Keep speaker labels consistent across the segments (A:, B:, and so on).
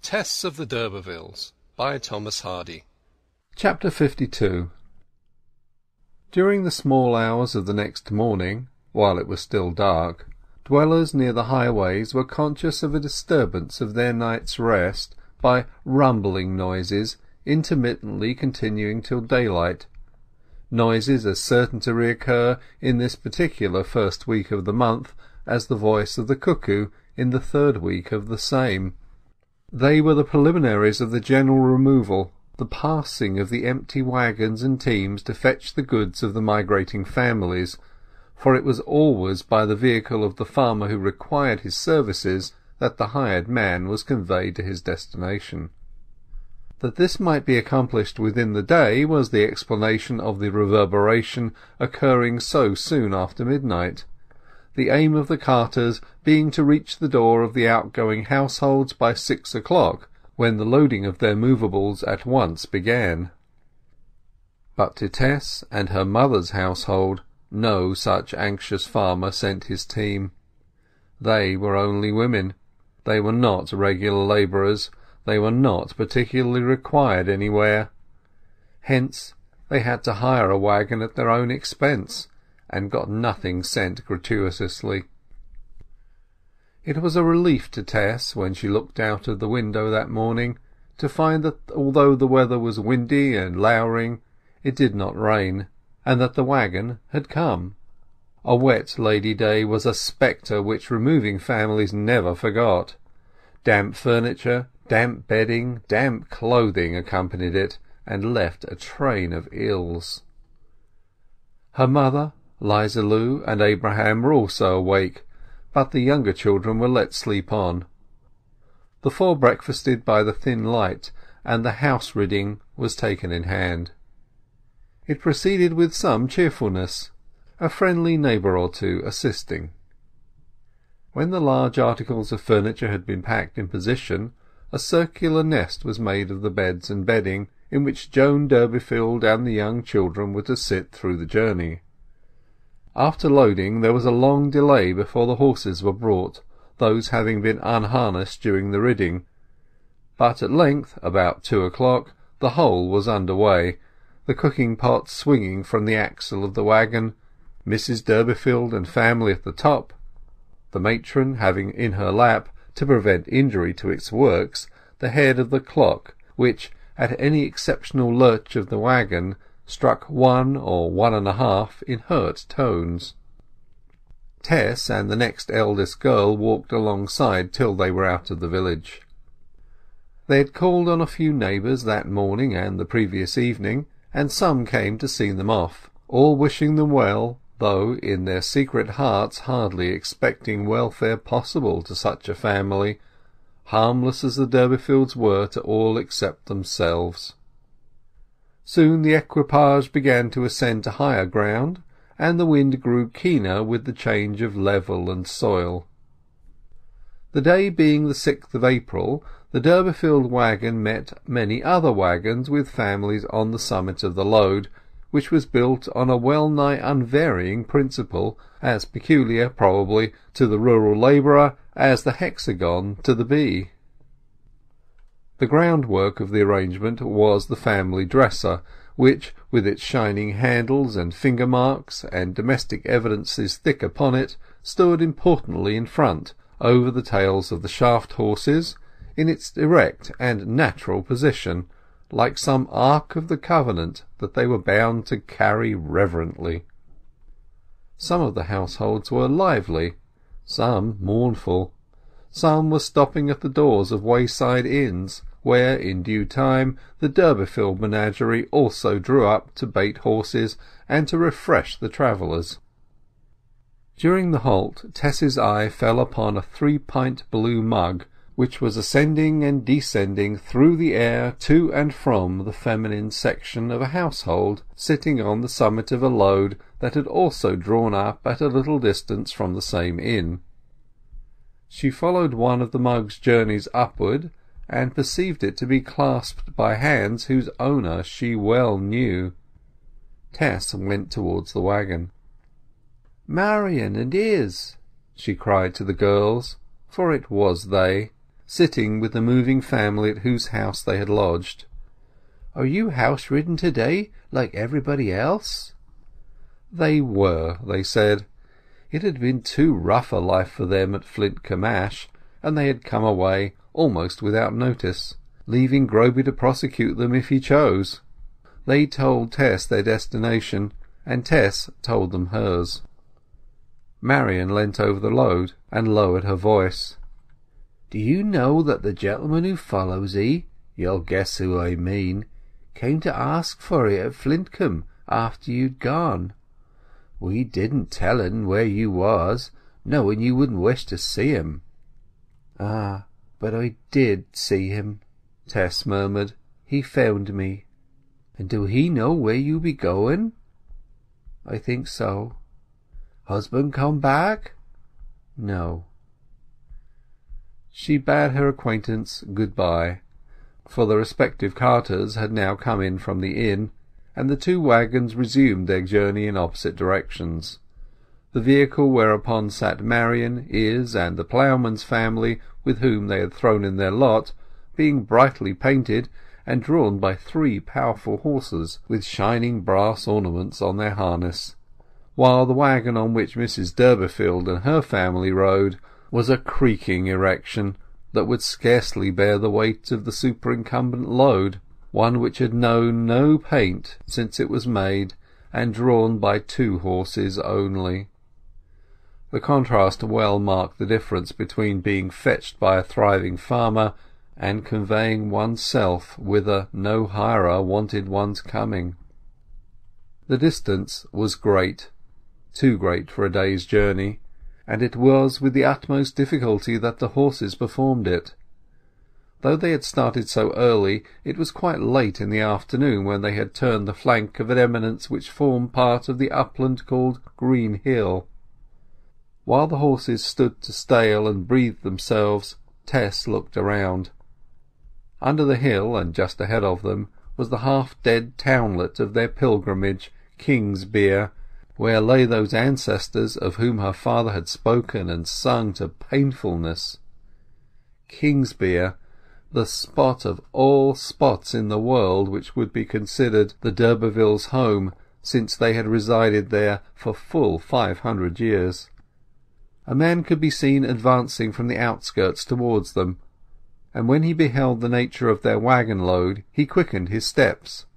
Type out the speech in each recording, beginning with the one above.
A: Tess of the d'Urbervilles by Thomas Hardy.
B: Chapter 52. During the small hours of the next morning, while it was still dark, dwellers near the highways were conscious of a disturbance of their night's rest by rumbling noises intermittently continuing till daylight, noises as certain to reoccur in this particular first week of the month as the voice of the cuckoo in the third week of the same. They were the preliminaries of the general removal, the passing of the empty wagons and teams to fetch the goods of the migrating families, for it was always by the vehicle of the farmer who required his services that the hired man was conveyed to his destination. That this might be accomplished within the day was the explanation of the reverberation occurring so soon after midnight, the aim of the carters being to reach the door of the outgoing households by 6 o'clock, when the loading of their movables at once began. But to Tess and her mother's household no such anxious farmer sent his team. They were only women. They were not regular labourers. They were not particularly required anywhere. Hence they had to hire a waggon at their own expense, and got nothing sent gratuitously. It was a relief to Tess, when she looked out of the window that morning, to find that although the weather was windy and lowering, it did not rain, and that the waggon had come. A wet Lady Day was a spectre which removing families never forgot. Damp furniture, damp bedding, damp clothing accompanied it, and left a train of ills. Her mother, 'Liza Lu, and Abraham were also awake, but the younger children were let sleep on. The four breakfasted by the thin light, and the house ridding was taken in hand. It proceeded with some cheerfulness, a friendly neighbour or two assisting. When the large articles of furniture had been packed in position, a circular nest was made of the beds and bedding, in which Joan Durbeyfield and the young children were to sit through the journey. After loading there was a long delay before the horses were brought, those having been unharnessed during the ridding, but at length, about 2 o'clock, the whole was under way, the cooking pot swinging from the axle of the waggon, Mrs Durbeyfield and family at the top, the matron having in her lap, to prevent injury to its works, the head of the clock, which, at any exceptional lurch of the waggon, struck 1 or 1.5 in hurt tones. Tess and the next eldest girl walked alongside till they were out of the village. They had called on a few neighbours that morning and the previous evening, and some came to see them off, all wishing them well, though in their secret hearts hardly expecting welfare possible to such a family, harmless as the Durbeyfields were to all except themselves. Soon the equipage began to ascend to higher ground, and the wind grew keener with the change of level and soil. The day being the 6th of April, the Durbeyfield waggon met many other waggons with families on the summit of the load, which was built on a well-nigh unvarying principle, as peculiar, probably, to the rural labourer as the hexagon to the bee. The groundwork of the arrangement was the family dresser, which, with its shining handles and finger marks and domestic evidences thick upon it, stood importantly in front, over the tails of the shaft horses, in its erect and natural position, like some ark of the covenant that they were bound to carry reverently. Some of the households were lively, some mournful. Some were stopping at the doors of wayside inns, where in due time the Durbeyfield menagerie also drew up to bait horses and to refresh the travellers. During the halt Tess's eye fell upon a 3-pint blue mug, which was ascending and descending through the air to and from the feminine section of a household sitting on the summit of a load that had also drawn up at a little distance from the same inn. She followed one of the mug's journeys upward, and perceived it to be clasped by hands whose owner she well knew. Tess went towards the waggon. "Marian and Izz," she cried to the girls, for it was they, sitting with the moving family at whose house they had lodged. "Are you house-ridden to-day, like everybody else?" They were, they said. It had been too rough a life for them at Flint Kemash, and they had come away almost without notice, leaving Groby to prosecute them if he chose. They told Tess their destination, and Tess told them hers. Marian leant over the load and lowered her voice. "Do you know that the gentleman who follows 'ee, you'll guess who I mean, came to ask for 'ee at Flintcombe after you'd gone? We didn't tell en where you was, knowing you wouldn't wish to see him." "Ah, but I did see him," Tess murmured. "He found me." "And do he know where you be going?" "I think so." "Husband come back?" "No." She bade her acquaintance good-bye, for the respective carters had now come in from the inn, and the two wagons resumed their journey in opposite directions. The vehicle whereupon sat Marian, Izz, and the ploughman's family with whom they had thrown in their lot, being brightly painted and drawn by 3 powerful horses with shining brass ornaments on their harness, while the wagon on which Mrs Durbeyfield and her family rode was a creaking erection that would scarcely bear the weight of the superincumbent load, one which had known no paint since it was made, and drawn by 2 horses only. The contrast well marked the difference between being fetched by a thriving farmer and conveying oneself whither no hirer wanted one's coming. The distance was great, too great for a day's journey, and it was with the utmost difficulty that the horses performed it. Though they had started so early, it was quite late in the afternoon when they had turned the flank of an eminence which formed part of the upland called Green Hill. While the horses stood to stale and breathed themselves, Tess looked around. Under the hill, and just ahead of them, was the half-dead townlet of their pilgrimage, Kingsbere, where lay those ancestors of whom her father had spoken and sung to painfulness. Kingsbere, the spot of all spots in the world which would be considered the d'Urbervilles' home, since they had resided there for full 500 years. A man could be seen advancing from the outskirts towards them, and when he beheld the nature of their waggon-load he quickened his steps.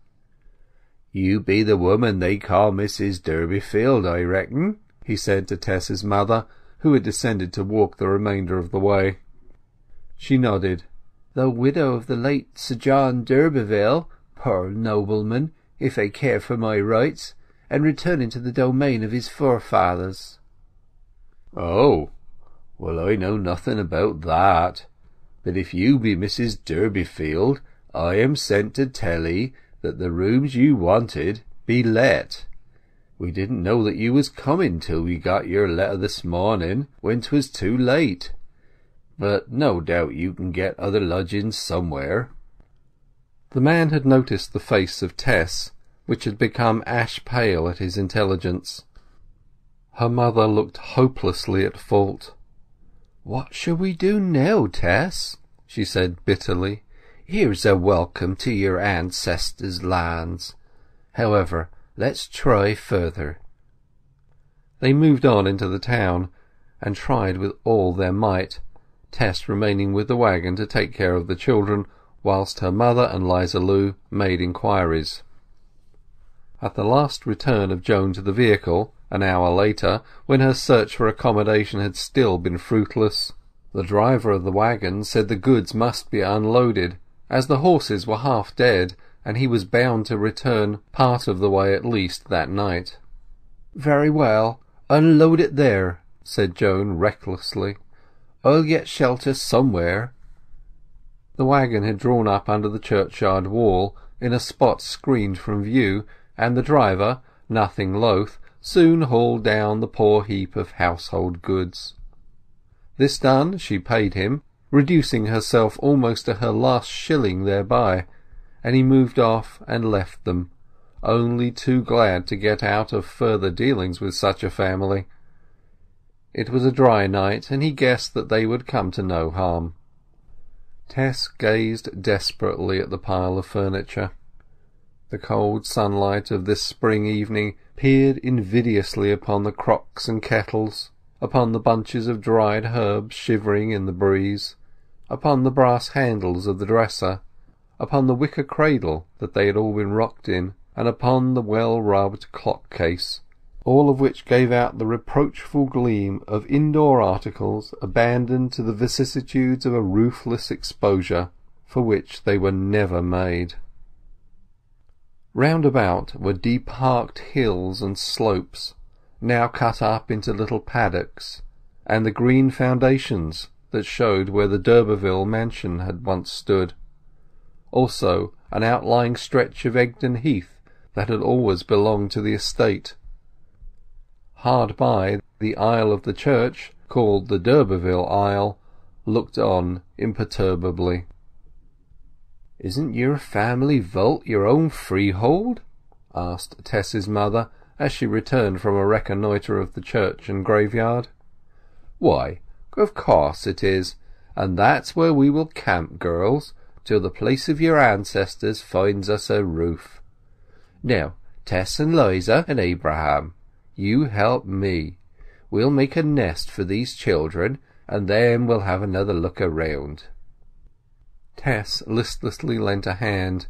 B: "You be the woman they call Mrs Durbeyfield, I reckon," he said to Tess's mother, who had descended to walk the remainder of the way. She nodded. "The widow of the late Sir John d'Urberville, poor nobleman, if I care for my rights, and returning to the domain of his forefathers." "Oh, well, I know nothing about that. But if you be Mrs Durbeyfield, I am sent to tell 'ee that the rooms you wanted be let. We didn't know that you was coming till we got your letter this morning, when 'twas too late. But no doubt you can get other lodgings somewhere." The man had noticed the face of Tess, which had become ash-pale at his intelligence. Her mother looked hopelessly at fault. "What shall we do now, Tess?" she said bitterly. "Here's a welcome to your ancestors' lands. However, let's try further." They moved on into the town, and tried with all their might, Tess remaining with the waggon to take care of the children, whilst her mother and 'Liza Lu made inquiries. At the last return of Joan to the vehicle, an hour later, when her search for accommodation had still been fruitless, the driver of the waggon said the goods must be unloaded, as the horses were half dead, and he was bound to return part of the way at least that night. "Very well, unload it there," said Joan recklessly. "I'll get shelter somewhere." The waggon had drawn up under the churchyard wall, in a spot screened from view, and the driver, nothing loath, soon hauled down the poor heap of household goods. This done, she paid him, reducing herself almost to her last shilling thereby, and he moved off and left them, only too glad to get out of further dealings with such a family. It was a dry night, and he guessed that they would come to no harm. Tess gazed desperately at the pile of furniture. The cold sunlight of this spring evening peered invidiously upon the crocks and kettles, upon the bunches of dried herbs shivering in the breeze, upon the brass handles of the dresser, upon the wicker cradle that they had all been rocked in, and upon the well-rubbed clock-case, all of which gave out the reproachful gleam of indoor articles abandoned to the vicissitudes of a ruthless exposure for which they were never made. Round about were deep-parked hills and slopes, now cut up into little paddocks, and the green foundations that showed where the d'Urberville mansion had once stood. Also an outlying stretch of Egdon Heath that had always belonged to the estate. Hard by, the aisle of the church, called the d'Urberville aisle, looked on imperturbably. "Isn't your family vault your own freehold?" asked Tess's mother, as she returned from a reconnoitre of the church and graveyard. "Why, of course it is, and that's where we will camp, girls, till the place of your ancestors finds us a roof. Now, Tess and Liza and Abraham, you help me. We'll make a nest for these children, and then we'll have another look around." Tess listlessly lent a hand,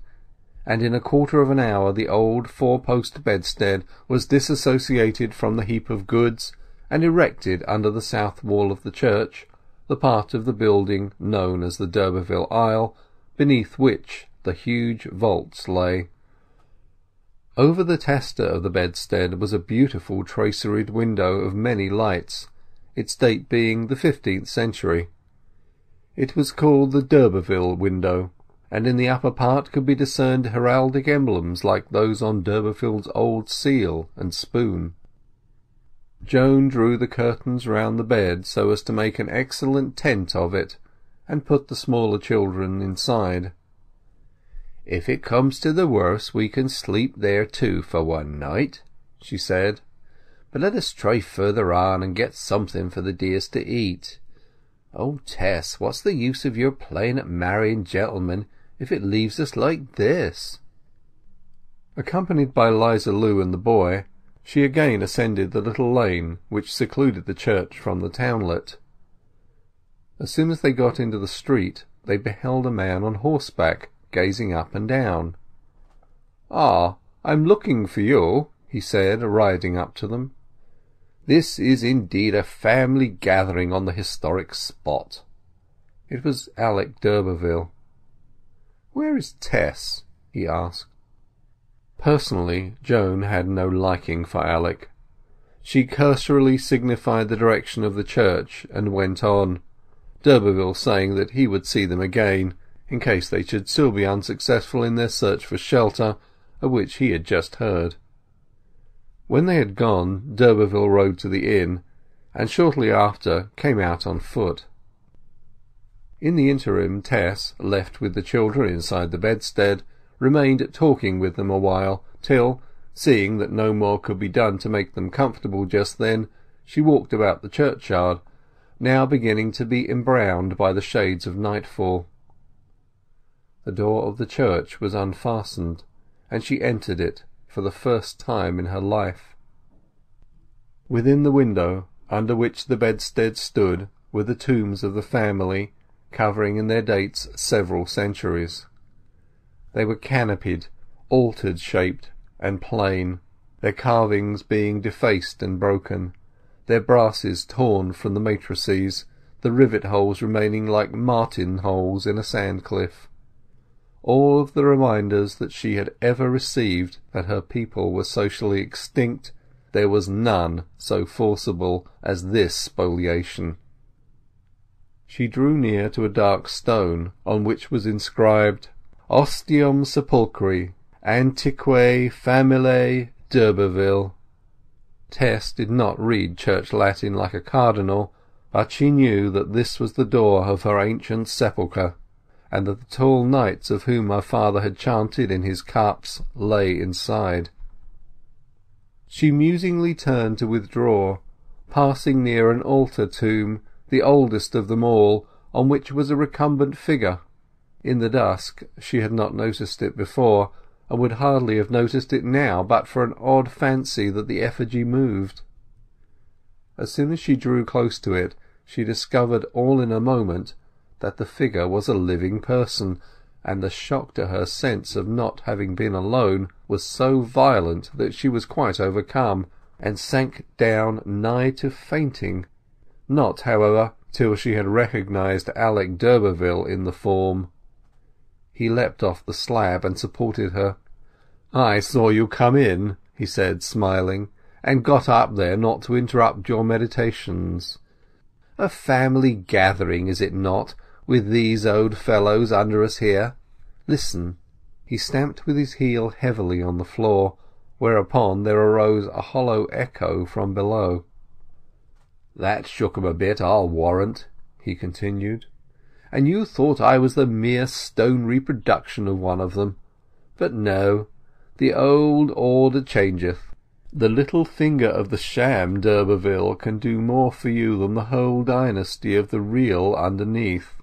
B: and in a quarter of an hour the old four-post bedstead was disassociated from the heap of goods and erected under the south wall of the church, the part of the building known as the d'Urberville aisle, beneath which the huge vaults lay. Over the tester of the bedstead was a beautiful traceried window of many lights, its date being the 15th century. It was called the d'Urberville window, and in the upper part could be discerned heraldic emblems like those on d'Urberville's old seal and spoon. Joan drew the curtains round the bed so as to make an excellent tent of it, and put the smaller children inside. "If it comes to the worst we can sleep there too for one night," she said. "But let us try further on and get something for the dears to eat. Oh, Tess, what's the use of your playing at marrying gentlemen if it leaves us like this?" Accompanied by 'Liza Lu and the boy, she again ascended the little lane which secluded the church from the townlet. As soon as they got into the street they beheld a man on horseback gazing up and down. "Ah, I'm looking for you," he said, riding up to them. "This is indeed a family gathering on the historic spot." It was Alec d'Urberville. "Where is Tess?" he asked. Personally, Joan had no liking for Alec. She cursorily signified the direction of the church and went on, d'Urberville saying that he would see them again, in case they should still be unsuccessful in their search for shelter, of which he had just heard. When they had gone, d'Urberville rode to the inn, and shortly after came out on foot. In the interim Tess, left with the children inside the bedstead, remained talking with them a while, till, seeing that no more could be done to make them comfortable just then, she walked about the churchyard, now beginning to be embrowned by the shades of nightfall. The door of the church was unfastened, and she entered it for the first time in her life. Within the window, under which the bedstead stood, were the tombs of the family, covering in their dates several centuries. They were canopied, altar-shaped, and plain, their carvings being defaced and broken, their brasses torn from the matrices, the rivet-holes remaining like martin-holes in a sand-cliff. All of the reminders that she had ever received that her people were socially extinct, there was none so forcible as this spoliation. She drew near to a dark stone on which was inscribed Ostium Sepulchri, Antiquae Famillae d'Urberville. Tess did not read Church Latin like a cardinal, but she knew that this was the door of her ancient sepulchre, and that the tall knights of whom her father had chanted in his cups lay inside. She musingly turned to withdraw, passing near an altar tomb, the oldest of them all, on which was a recumbent figure In the dusk she had not noticed it before, and would hardly have noticed it now but for an odd fancy that the effigy moved. As soon as she drew close to it she discovered all in a moment that the figure was a living person, and the shock to her sense of not having been alone was so violent that she was quite overcome, and sank down nigh to fainting, not, however, till she had recognized Alec d'Urberville in the form. He leapt off the slab and supported her. "I saw you come in," he said, smiling, "and got up there not to interrupt your meditations. A family gathering, is it not, with these old fellows under us here? Listen." He stamped with his heel heavily on the floor, whereupon there arose a hollow echo from below. "That shook 'em a bit, I'll warrant," he continued. "And you thought I was the mere stone reproduction of one of them. But no, the old order changeth. The little finger of the sham d'Urberville can do more for you than the whole dynasty of the real underneath.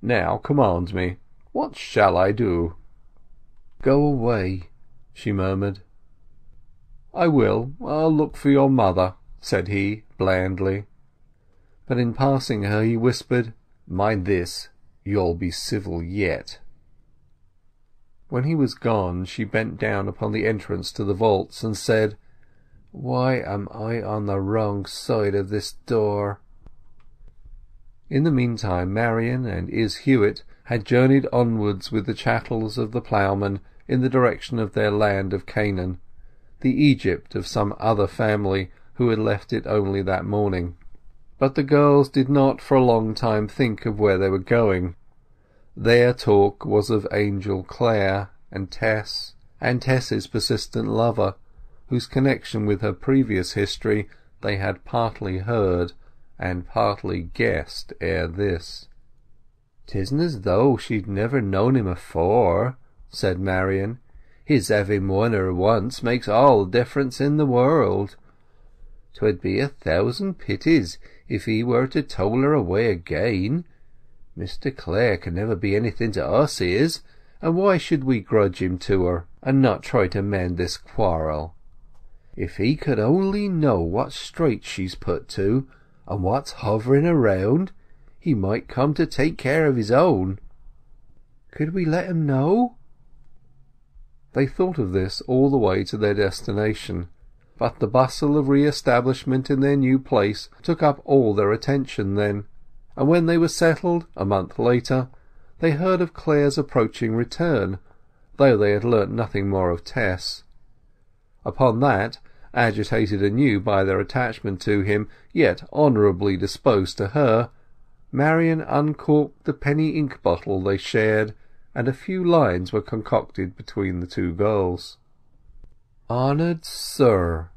B: Now command me. What shall I do?" "Go away," she murmured. "I will. I'll look for your mother," said he blandly. But in passing her he whispered, "Mind this, you'll be civil yet." When he was gone she bent down upon the entrance to the vaults and said, "Why am I on the wrong side of this door?" In the meantime Marian and Izz Huett had journeyed onwards with the chattels of the ploughmen in the direction of their land of Canaan, the Egypt of some other family who had left it only that morning. But the girls did not for a long time think of where they were going. Their talk was of Angel Clare and Tess, and Tess's persistent lover, whose connection with her previous history they had partly heard and partly guessed ere this. "'Tisn't as though she'd never known him afore," said Marian. "His having won her once makes all the difference in the world. 'Twould be 1,000 pities if he were to tole her away again. Mr Clare can never be anything to us, Izz, and why should we grudge him to her, and not try to mend this quarrel? If he could only know what straits she's put to, and what's hovering around, he might come to take care of his own." "Could we let him know?" They thought of this all the way to their destination, but the bustle of re-establishment in their new place took up all their attention then, and when they were settled, a month later, they heard of Clare's approaching return, though they had learnt nothing more of Tess. Upon that, agitated anew by their attachment to him, yet honourably disposed to her, Marian uncorked the penny ink bottle they shared, and a few lines were concocted between the two girls. "Honoured Sir,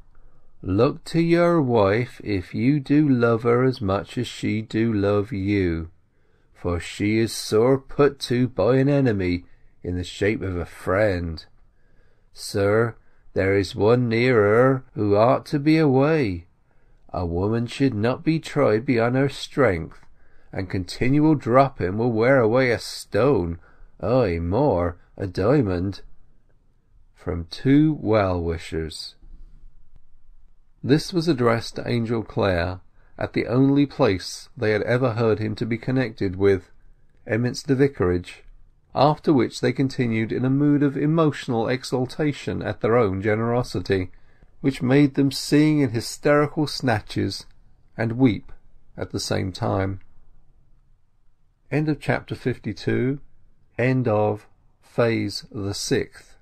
B: look to your wife if you do love her as much as she do love you, for she is sore put to by an enemy in the shape of a friend. Sir, there is one near her who ought to be away. A woman should not be tried beyond her strength, and continual dropping will wear away a stone, aye, more, a diamond. From 2 well-wishers." This was addressed to Angel Clare at the only place they had ever heard him to be connected with, Emminster Vicarage, after which they continued in a mood of emotional exultation at their own generosity, which made them sing in hysterical snatches and weep at the same time. End of chapter 52. End of Phase the 6th.